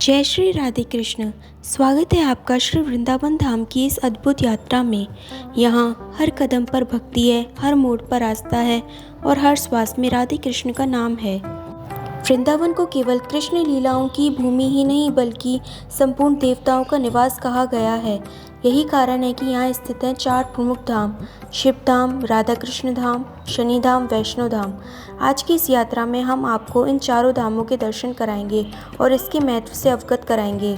जय श्री राधे कृष्ण। स्वागत है आपका श्री वृंदावन धाम की इस अद्भुत यात्रा में। यहाँ हर कदम पर भक्ति है, हर मोड़ पर आस्था है और हर श्वास में राधे कृष्ण का नाम है। वृंदावन को केवल कृष्ण लीलाओं की भूमि ही नहीं बल्कि संपूर्ण देवताओं का निवास कहा गया है। यही कारण है कि यहाँ स्थित हैं 4 प्रमुख धाम: शिव धाम, राधा कृष्ण धाम, शनि धाम, वैष्णो धाम। आज की इस यात्रा में हम आपको इन चारों धामों के दर्शन कराएंगे और इसके महत्व से अवगत कराएंगे।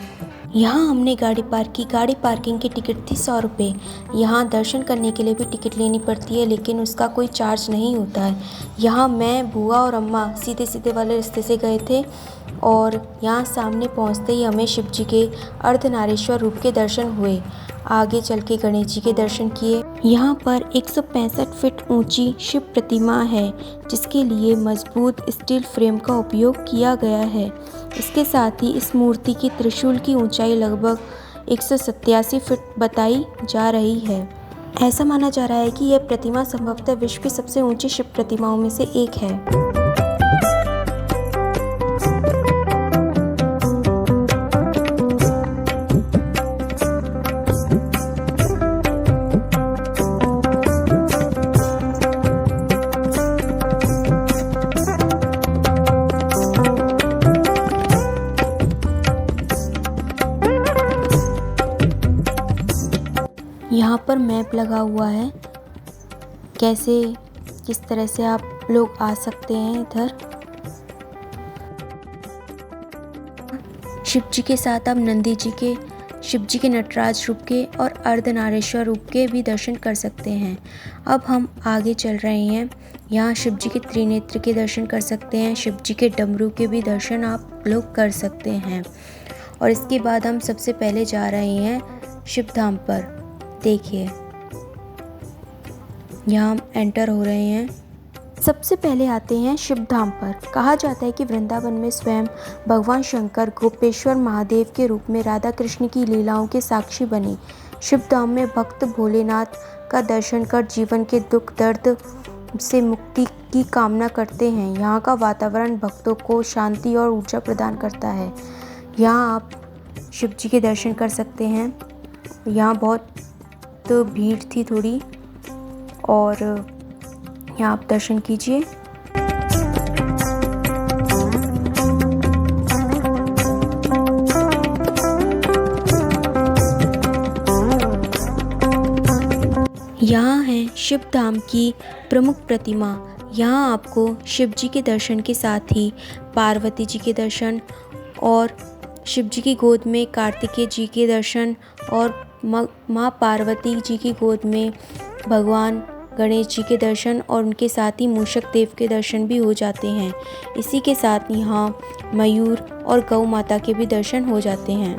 यहाँ हमने गाड़ी पार्क की। गाड़ी पार्किंग की टिकट थी 100 रुपये। यहाँ दर्शन करने के लिए भी टिकट लेनी पड़ती है, लेकिन उसका कोई चार्ज नहीं होता है। यहाँ मैं, बुआ और अम्मा सीधे सीधे वाले रास्ते से गए थे और यहाँ सामने पहुँचते ही हमें शिव जी के अर्धनारीश्वर रूप के दर्शन हुए। आगे चल के गणेश जी के दर्शन किए। यहाँ पर 165 फीट ऊंची शिव प्रतिमा है, जिसके लिए मजबूत स्टील फ्रेम का उपयोग किया गया है। इसके साथ ही इस मूर्ति की त्रिशूल की ऊंचाई लगभग 187 फीट बताई जा रही है। ऐसा माना जा रहा है कि यह प्रतिमा संभवतः विश्व की सबसे ऊंची शिव प्रतिमाओं में से एक है। यहाँ पर मैप लगा हुआ है, किस तरह से आप लोग आ सकते हैं इधर। शिव जी के साथ आप नंदी जी के, शिव जी के नटराज रूप के और अर्धनारीश्वर रूप के भी दर्शन कर सकते हैं। अब हम आगे चल रहे हैं। यहाँ शिव जी के त्रिनेत्र के दर्शन कर सकते हैं। शिव जी के डमरू के भी दर्शन आप लोग कर सकते हैं। और इसके बाद हम सबसे पहले जा रहे हैं शिव धाम पर। देखिए, यहाँ हम एंटर हो रहे हैं। सबसे पहले आते हैं शिव धाम पर। कहा जाता है कि वृंदावन में स्वयं भगवान शंकर गोपेश्वर महादेव के रूप में राधा कृष्ण की लीलाओं के साक्षी बने। शिव धाम में भक्त भोलेनाथ का दर्शन कर जीवन के दुख दर्द से मुक्ति की कामना करते हैं। यहाँ का वातावरण भक्तों को शांति और ऊर्जा प्रदान करता है। यहाँ आप शिव जी के दर्शन कर सकते हैं। यहाँ बहुत भीड़ थी थोड़ी, और यहाँ आप दर्शन कीजिए। यहाँ है शिव धाम की प्रमुख प्रतिमा। यहाँ आपको शिव जी के दर्शन के साथ ही पार्वती जी के दर्शन और शिव जी की गोद में कार्तिकेय जी के दर्शन और माँ पार्वती जी की गोद में भगवान गणेश जी के दर्शन और उनके साथ ही मूषक देव के दर्शन भी हो जाते हैं। इसी के साथ यहाँ मयूर और गौ माता के भी दर्शन हो जाते हैं।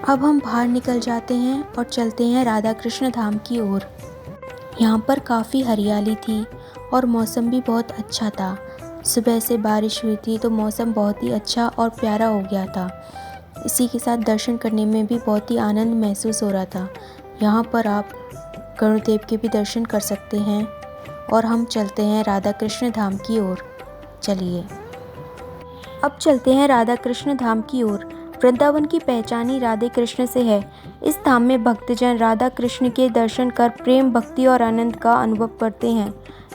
अब हम बाहर निकल जाते हैं और चलते हैं राधा कृष्ण धाम की ओर। यहाँ पर काफ़ी हरियाली थी और मौसम भी बहुत अच्छा था। सुबह से बारिश हुई थी तो मौसम बहुत ही अच्छा और प्यारा हो गया था। इसी के साथ दर्शन करने में भी बहुत ही आनंद महसूस हो रहा था। यहाँ पर आप गरुड़देव के भी दर्शन कर सकते हैं और हम चलते हैं राधा कृष्ण धाम की ओर। चलिए, अब चलते हैं राधा कृष्ण धाम की ओर। वृंदावन की पहचान ही राधे कृष्ण से है। इस धाम में भक्तजन राधा कृष्ण के दर्शन कर प्रेम, भक्ति और आनंद का अनुभव करते हैं।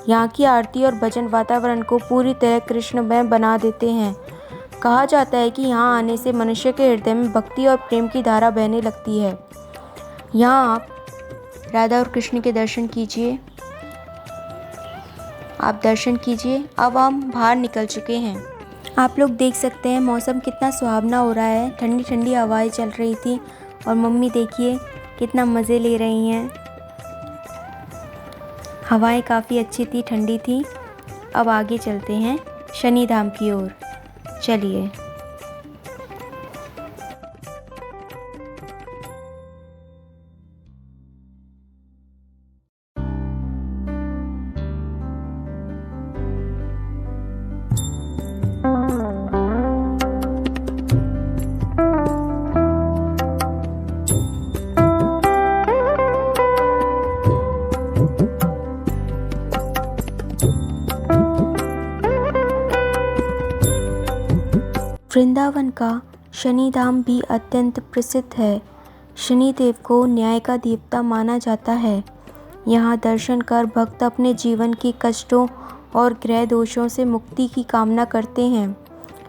यहाँ की आरती और भजन वातावरण को पूरी तरह कृष्णमय बना देते हैं। कहा जाता है कि यहाँ आने से मनुष्य के हृदय में भक्ति और प्रेम की धारा बहने लगती है। यहाँ आप राधा और कृष्ण के दर्शन कीजिए। आप दर्शन कीजिए। अब हम बाहर निकल चुके हैं। आप लोग देख सकते हैं मौसम कितना सुहावना हो रहा है। ठंडी ठंडी हवाएं चल रही थी और मम्मी देखिए कितना मज़े ले रही हैं। हवाएं काफ़ी अच्छी थी, ठंडी थी। अब आगे चलते हैं शनि धाम की ओर। चलिए। वृंदावन का शनिधाम भी अत्यंत प्रसिद्ध है। शनिदेव को न्याय का देवता माना जाता है। यहाँ दर्शन कर भक्त अपने जीवन के कष्टों और ग्रह दोषों से मुक्ति की कामना करते हैं।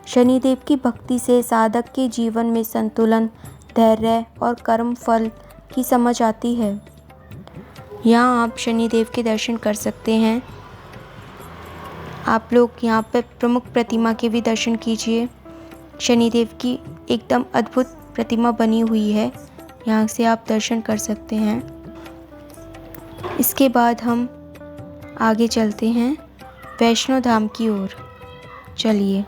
शनिदेव की भक्ति से साधक के जीवन में संतुलन, धैर्य और कर्म फल की समझ आती है। यहाँ आप शनिदेव के दर्शन कर सकते हैं। आप लोग यहाँ पर प्रमुख प्रतिमा के भी दर्शन कीजिए। शनिदेव की एकदम अद्भुत प्रतिमा बनी हुई है, यहाँ से आप दर्शन कर सकते हैं। इसके बाद हम आगे चलते हैं वैष्णो धाम की ओर। चलिए।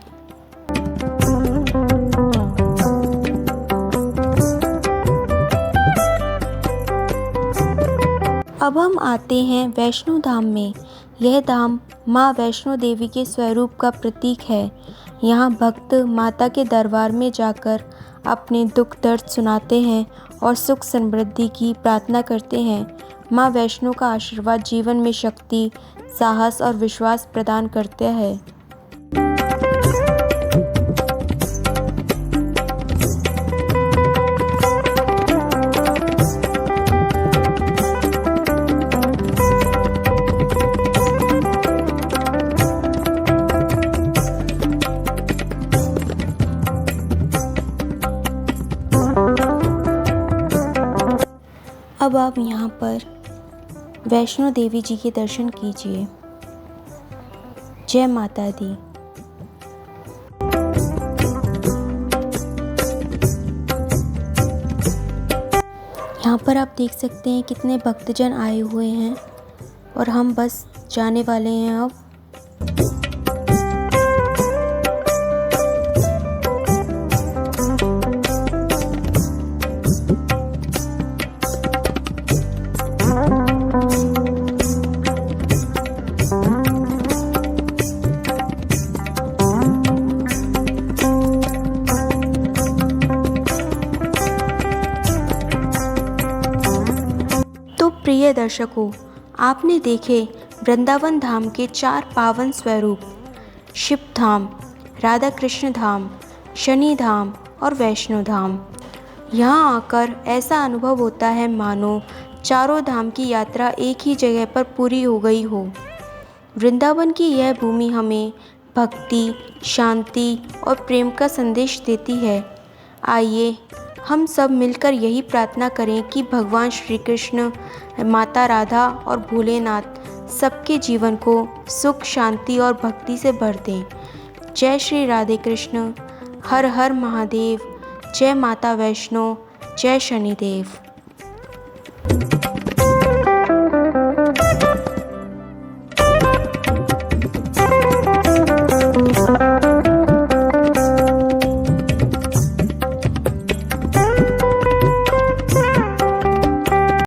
अब हम आते हैं वैष्णो धाम में। यह धाम माँ वैष्णो देवी के स्वरूप का प्रतीक है। यहाँ भक्त माता के दरबार में जाकर अपने दुख दर्द सुनाते हैं और सुख समृद्धि की प्रार्थना करते हैं। माँ वैष्णो का आशीर्वाद जीवन में शक्ति, साहस और विश्वास प्रदान करता है। अब आप यहाँ पर वैष्णो देवी जी के दर्शन कीजिए। जय माता दी। यहाँ पर आप देख सकते हैं कितने भक्तजन आए हुए हैं और हम बस जाने वाले हैं अब। प्रिय दर्शकों, आपने देखे वृंदावन धाम के 4 पावन स्वरूप, शिव धाम, राधा कृष्ण धाम, शनि धाम और वैष्णो धाम। यहाँ आकर ऐसा अनुभव होता है मानो चारों धाम की यात्रा एक ही जगह पर पूरी हो गई हो। वृंदावन की यह भूमि हमें भक्ति, शांति और प्रेम का संदेश देती है। आइए हम सब मिलकर यही प्रार्थना करें कि भगवान श्री कृष्ण, माता राधा और भोलेनाथ सबके जीवन को सुख, शांति और भक्ति से भर दें। जय श्री राधे कृष्ण। हर हर महादेव। जय माता वैष्णो। जय शनिदेव।